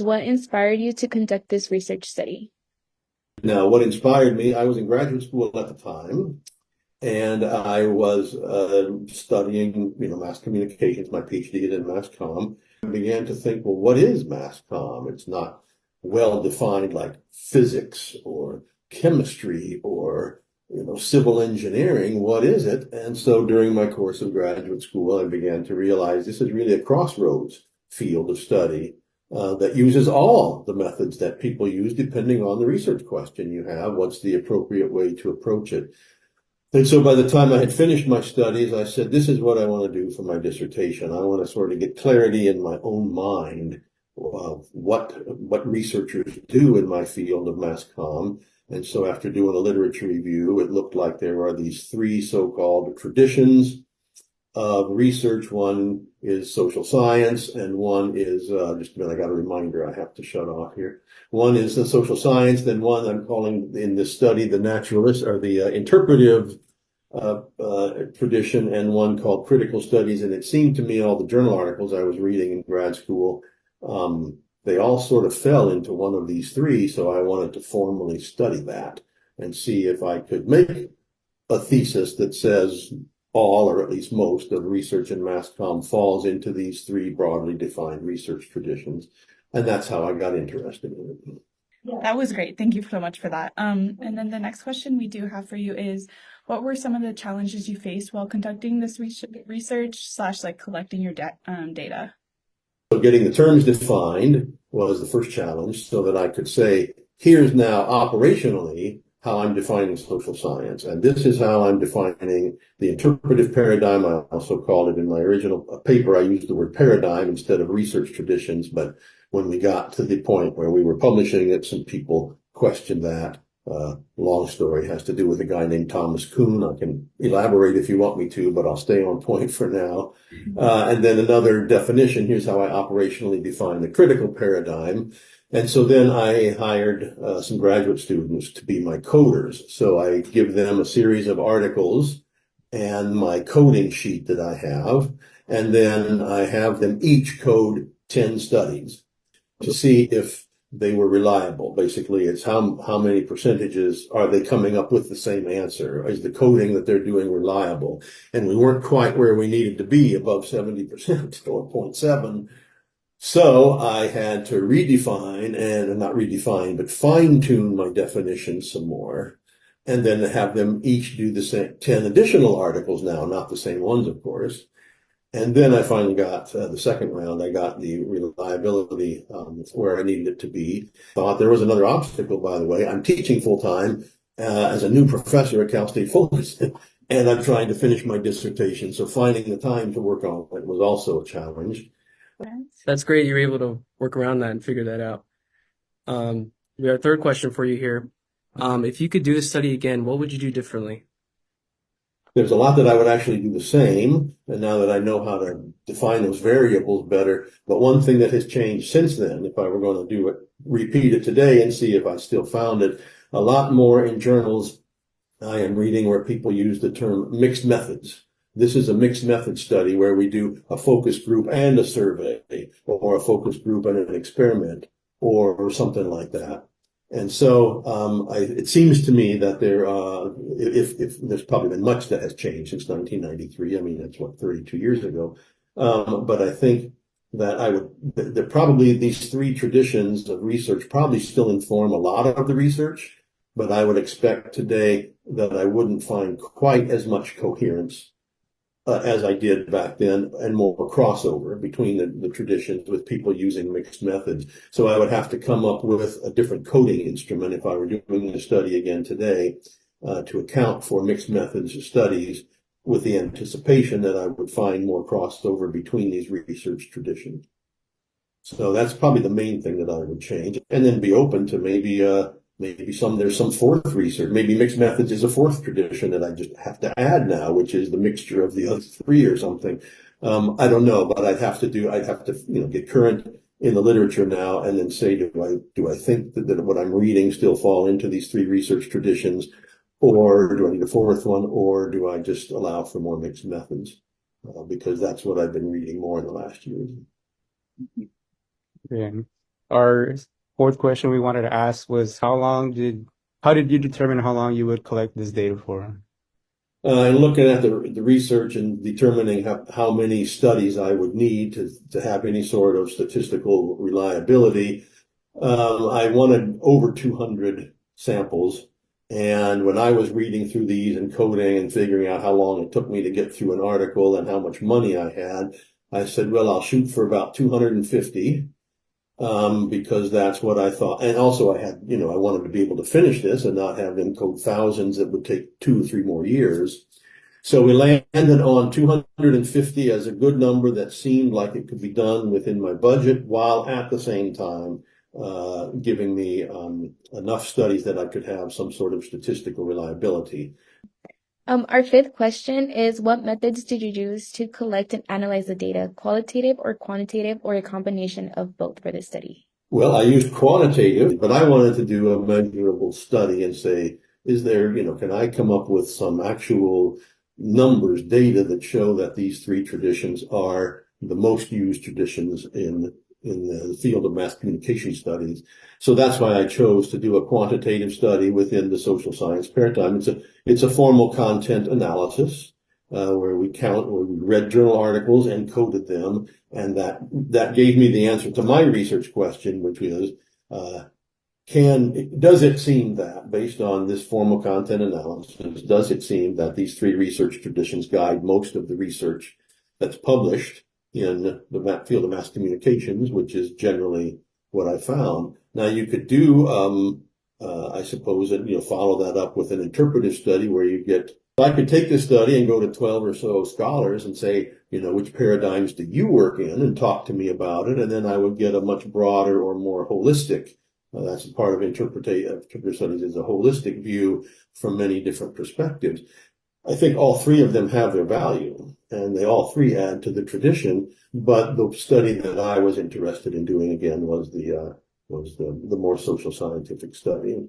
What inspired you to conduct this research study? Now, what inspired me, I was in graduate school at the time, and I was studying, mass communications. My PhD is in mass comm. I began to think, well, what is mass comm? It's not well defined like physics or chemistry or civil engineering. What is it? And so during my course of graduate school, I began to realize this is really a crossroads field of study that uses all the methods that people use depending on the research question you have. What's the appropriate way to approach it? And so by the time I had finished my studies, I said, this is what I want to do for my dissertation. I want to sort of get clarity in my own mind of what researchers do in my field of mass comm. And so after doing a literature review, it looked like there are these three so-called traditions of research. One is social science, and one is, just a minute, I got a reminder I have to shut off here. One is the social science, then one I'm calling in this study the naturalist or the interpretive tradition, and one called critical studies. And it seemed to me all the journal articles I was reading in grad school, they all sort of fell into one of these three. So I wanted to formally study that and see if I could make a thesis that says all, or at least most, of research in mass comm falls into these three broadly defined research traditions. And that's how I got interested in it. That was great. Thank you so much for that. And then the next question we do have for you is, what were some of the challenges you faced while conducting this research slash like collecting your data? So getting the terms defined was the first challenge so that I could say, here's now operationally how I'm defining social science. And this is how I'm defining the interpretive paradigm. I also called it in my original paper, I used the word paradigm instead of research traditions. But when we got to the point where we were publishing it, some people questioned that. Long story, has to do with a guy named Thomas Kuhn. I can elaborate if you want me to, but I'll stay on point for now. And then another definition, here's how I operationally define the critical paradigm. And so then I hired some graduate students to be my coders. So I give them a series of articles and my coding sheet that I have. And then I have them each code 10 studies to see if they were reliable. Basically, it's how many percentages are they coming up with the same answer? Is the coding that they're doing reliable? And we weren't quite where we needed to be, above 70% or 0.7. So I had to redefine, and not redefine, but fine tune my definition some more. And then have them each do the same 10 additional articles now, not the same ones, of course. And then I finally got the second round. I got the reliability where I needed it to be. Thought there was another obstacle, by the way. I'm teaching full time as a new professor at Cal State Fullerton, and I'm trying to finish my dissertation. So finding the time to work on it was also a challenge. That's great. You were able to work around that and figure that out. We have a third question for you here. If you could do this study again, what would you do differently? There's a lot that I would actually do the same, and now that I know how to define those variables better. But one thing that has changed since then, if I were going to do it, repeat it today and see if I still found it, a lot more in journals I am reading where people use the term mixed methods. This is a mixed method study where we do a focus group and a survey, or a focus group and an experiment, or something like that. And so it seems to me that if there's probably been much that has changed since 1993. I mean, that's what, 32 years ago. But I think that probably these three traditions of research probably still inform a lot of the research, but I would expect today that I wouldn't find quite as much coherence as I did back then, and more crossover between the traditions with people using mixed methods. So I would have to come up with a different coding instrument if I were doing the study again today to account for mixed methods studies, with the anticipation that I would find more crossover between these research traditions. So that's probably the main thing that I would change, and then be open to maybe there's some fourth research. Maybe mixed methods is a fourth tradition that I just have to add now, which is the mixture of the other three or something. I don't know, but I'd have to get current in the literature now and then say, do I think that what I'm reading still fall into these three research traditions, or do I need a fourth one, or do I just allow for more mixed methods? Because that's what I've been reading more in the last year. Yeah. our fourth question we wanted to ask was how did you determine how long you would collect this data for? And looking at the research and determining how many studies I would need to have any sort of statistical reliability, I wanted over 200 samples. And when I was reading through these and coding and figuring out how long it took me to get through an article and how much money I had, I said, well, I'll shoot for about 250. Because that's what I thought. And also I wanted to be able to finish this and not have them code thousands that would take 2 or 3 more years. So we landed on 250 as a good number that seemed like it could be done within my budget, while at the same time giving me enough studies that I could have some sort of statistical reliability. Our fifth question is, what methods did you use to collect and analyze the data, qualitative or quantitative, or a combination of both for this study? Well, I used quantitative, but I wanted to do a measurable study and say, is there, can I come up with some actual numbers, data that show that these 3 traditions are the most used traditions in the field of mass communication studies. So that's why I chose to do a quantitative study within the social science paradigm. It's a formal content analysis where we read journal articles and coded them, and that gave me the answer to my research question, which is does it seem that, based on this formal content analysis, does it seem that these 3 research traditions guide most of the research that's published in the field of mass communications, which is generally what I found. Now you could do, I suppose, follow that up with an interpretive study where I could take this study and go to 12 or so scholars and say, which paradigms do you work in, and talk to me about it. And then I would get a much broader or more holistic, that's a part of interpretive studies, is a holistic view from many different perspectives. I think all 3 of them have their value, and they all 3 add to the tradition. But the study that I was interested in doing again was the more social scientific study.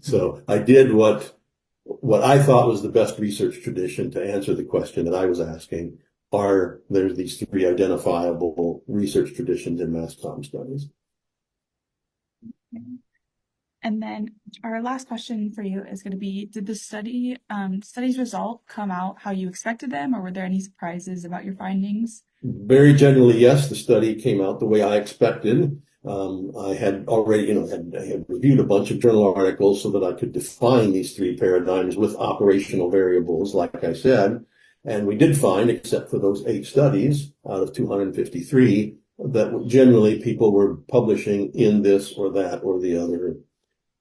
So I did what I thought was the best research tradition to answer the question that I was asking. Are there these 3 identifiable research traditions in mass comm studies? And then our last question for you is going to be, did the study's result come out how you expected them, or were there any surprises about your findings? Very generally, yes, the study came out the way I expected. I had already, I had reviewed a bunch of journal articles so that I could define these 3 paradigms with operational variables, like I said. And we did find, except for those 8 studies out of 253, that generally people were publishing in this or that or the other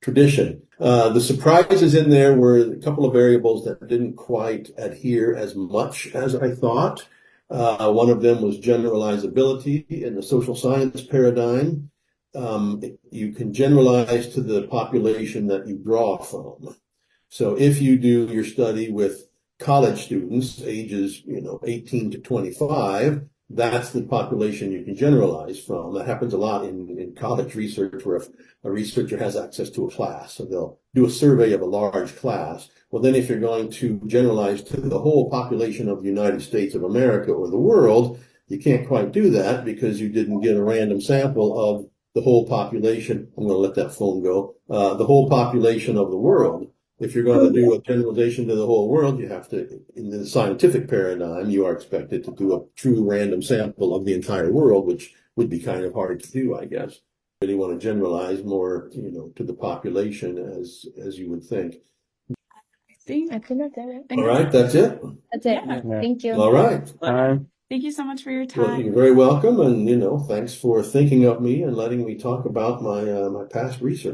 tradition. The surprises in there were a couple of variables that didn't quite adhere as much as I thought. One of them was generalizability in the social science paradigm. You can generalize to the population that you draw from. So if you do your study with college students, ages 18 to 25, that's the population you can generalize from. That happens a lot in college research, where if a researcher has access to a class, so they'll do a survey of a large class. Well, then if you're going to generalize to the whole population of the United States of America or the world, you can't quite do that because you didn't get a random sample of the whole population. I'm going to let that phone go. The whole population of the world. If you're going to do a generalization to the whole world, you have to, in the scientific paradigm, you are expected to do a true random sample of the entire world, which would be kind of hard to do, I guess. You really want to generalize more, to the population as you would think. I think that's it. All right, that's it. That's it. Yeah. Thank you. All right. Thank you so much for your Well, time. you're very welcome, and thanks for thinking of me and letting me talk about my past research.